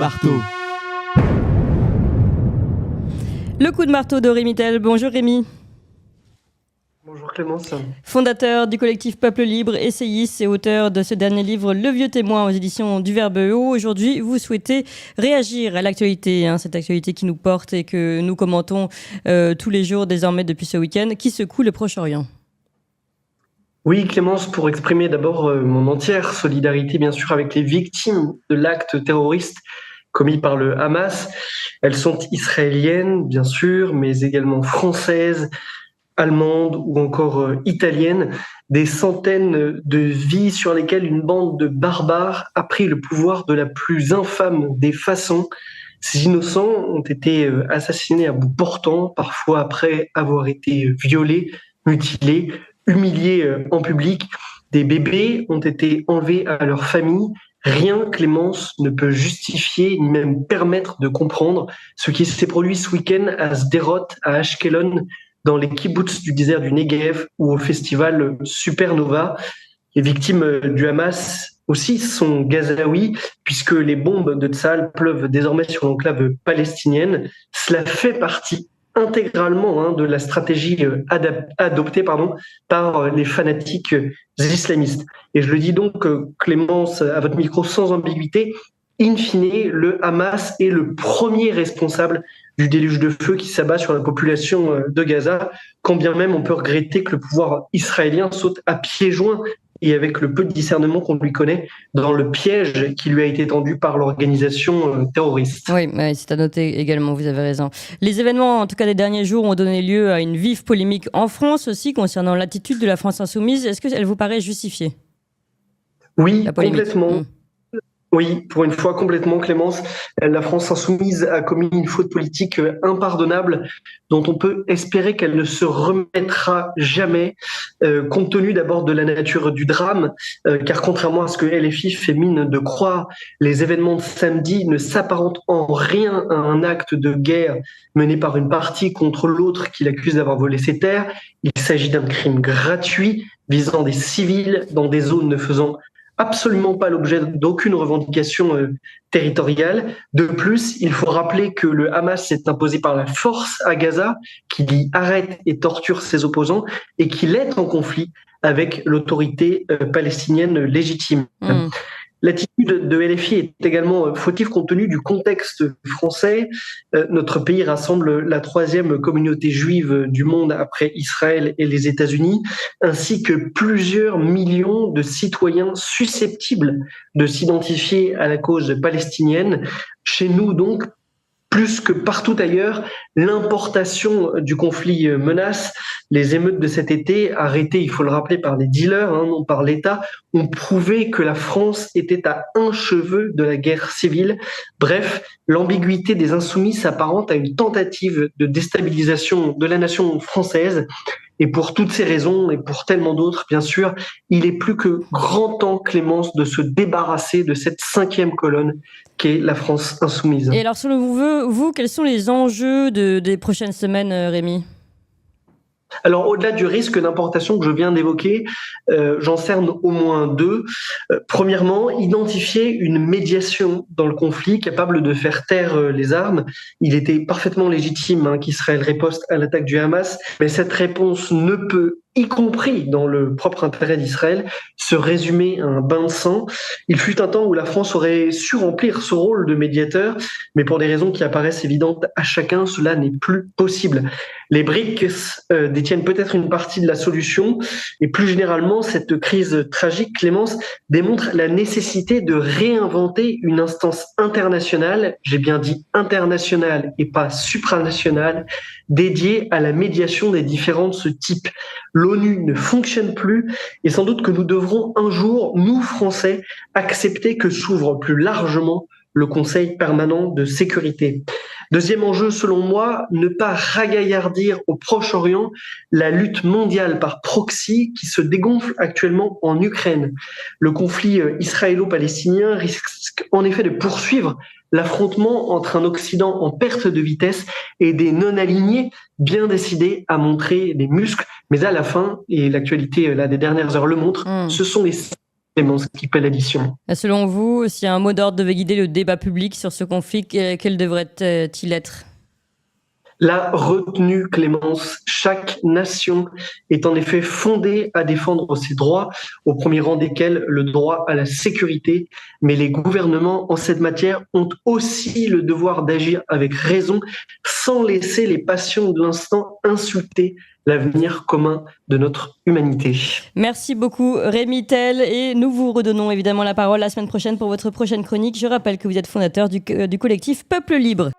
marteau. Le coup de marteau de Rémi Tel. Bonjour Rémi. Bonjour Clémence. Fondateur du collectif Peuple Libre, essayiste et auteur de ce dernier livre Le Vieux Témoin aux éditions du Verbe Haut. Aujourd'hui, vous souhaitez réagir à l'actualité, cette actualité qui nous porte et que nous commentons tous les jours désormais depuis ce week-end, qui secoue le Proche-Orient. Oui Clémence, pour exprimer d'abord mon entière solidarité bien sûr avec les victimes de l'acte terroriste commis par le Hamas. Elles sont israéliennes bien sûr, mais également françaises, allemandes ou encore italiennes. Des centaines de vies sur lesquelles une bande de barbares a pris le pouvoir de la plus infâme des façons. Ces innocents ont été assassinés à bout portant, parfois après avoir été violés, mutilés, humiliés en public. Des bébés ont été enlevés à leur famille. Rien, Clémence, ne peut justifier ni même permettre de comprendre ce qui s'est produit ce week-end à Sderot, à Ashkelon, dans les kibboutz du désert du Negev ou au festival Supernova. Les victimes du Hamas aussi sont gazaouis, puisque les bombes de Tsahal pleuvent désormais sur l'enclave palestinienne. Cela fait partie intégralement de la stratégie adoptée par les fanatiques islamistes. Et je le dis donc, Clémence, à votre micro sans ambiguïté, in fine, le Hamas est le premier responsable du déluge de feu qui s'abat sur la population de Gaza, quand bien même on peut regretter que le pouvoir israélien saute à pieds joints et avec le peu de discernement qu'on lui connaît dans le piège qui lui a été tendu par l'organisation terroriste. Oui, c'est à noter également, vous avez raison. Les événements, en tout cas des derniers jours, ont donné lieu à une vive polémique en France aussi concernant l'attitude de la France insoumise. Est-ce qu'elle vous paraît justifiée ? Oui, complètement. Oui, pour une fois complètement, Clémence. La France insoumise a commis une faute politique impardonnable dont on peut espérer qu'elle ne se remettra jamais, compte tenu d'abord de la nature du drame, car contrairement à ce que LFI fait mine de croire, les événements de samedi ne s'apparentent en rien à un acte de guerre mené par une partie contre l'autre qui l'accuse d'avoir volé ses terres. Il s'agit d'un crime gratuit visant des civils dans des zones ne faisant absolument pas l'objet d'aucune revendication territoriale. De plus, il faut rappeler que le Hamas s'est imposé par la force à Gaza, qu'il y arrête et torture ses opposants et qu'il est en conflit avec l'autorité palestinienne légitime. L'attitude de LFI est également fautive compte tenu du contexte français. Notre pays rassemble la troisième communauté juive du monde après Israël et les États-Unis, ainsi que plusieurs millions de citoyens susceptibles de s'identifier à la cause palestinienne. Chez nous, donc, plus que partout ailleurs, l'importation du conflit menace. Les émeutes de cet été, arrêtées, il faut le rappeler, par les dealers, non par l'État, ont prouvé que la France était à un cheveu de la guerre civile. Bref, l'ambiguïté des insoumis s'apparente à une tentative de déstabilisation de la nation française. Et pour toutes ces raisons, et pour tellement d'autres, bien sûr, il est plus que grand temps, Clémence, de se débarrasser de cette cinquième colonne qu'est la France insoumise. Et alors, selon vous, quels sont les enjeux des prochaines semaines, Rémi ? Alors, au-delà du risque d'importation que je viens d'évoquer, j'en cerne au moins deux. Premièrement, identifier une médiation dans le conflit capable de faire taire les armes. Il était parfaitement légitime qu'Israël riposte à l'attaque du Hamas, mais cette réponse ne peut, y compris dans le propre intérêt d'Israël, se résumer à un bain de sang. Il fut un temps où la France aurait su remplir ce rôle de médiateur, mais pour des raisons qui apparaissent évidentes à chacun, cela n'est plus possible. Les BRICS détiennent peut-être une partie de la solution, et plus généralement, cette crise tragique, Clémence, démontre la nécessité de réinventer une instance internationale, j'ai bien dit internationale et pas supranationale, dédiée à la médiation des différends de ce type. L'ONU ne fonctionne plus et sans doute que nous devrons un jour, nous Français, accepter que s'ouvre plus largement le Conseil permanent de sécurité. Deuxième enjeu, selon moi, ne pas ragaillardir au Proche-Orient la lutte mondiale par proxy qui se dégonfle actuellement en Ukraine. Le conflit israélo-palestinien risque en effet de poursuivre l'affrontement entre un Occident en perte de vitesse et des non-alignés bien décidés à montrer des muscles. Mais à la fin, et l'actualité des dernières heures le montre, ce sont les Clémence, qui paie l'addition. Selon vous, si un mot d'ordre devait guider le débat public sur ce conflit, quel devrait-il être ? La retenue, Clémence. Chaque nation est en effet fondée à défendre ses droits, au premier rang desquels le droit à la sécurité. Mais les gouvernements en cette matière ont aussi le devoir d'agir avec raison, sans laisser les passions de l'instant insulter l'avenir commun de notre humanité. Merci beaucoup Rémi Tel, et nous vous redonnons évidemment la parole la semaine prochaine pour votre prochaine chronique. Je rappelle que vous êtes fondateur du collectif Peuple Libre.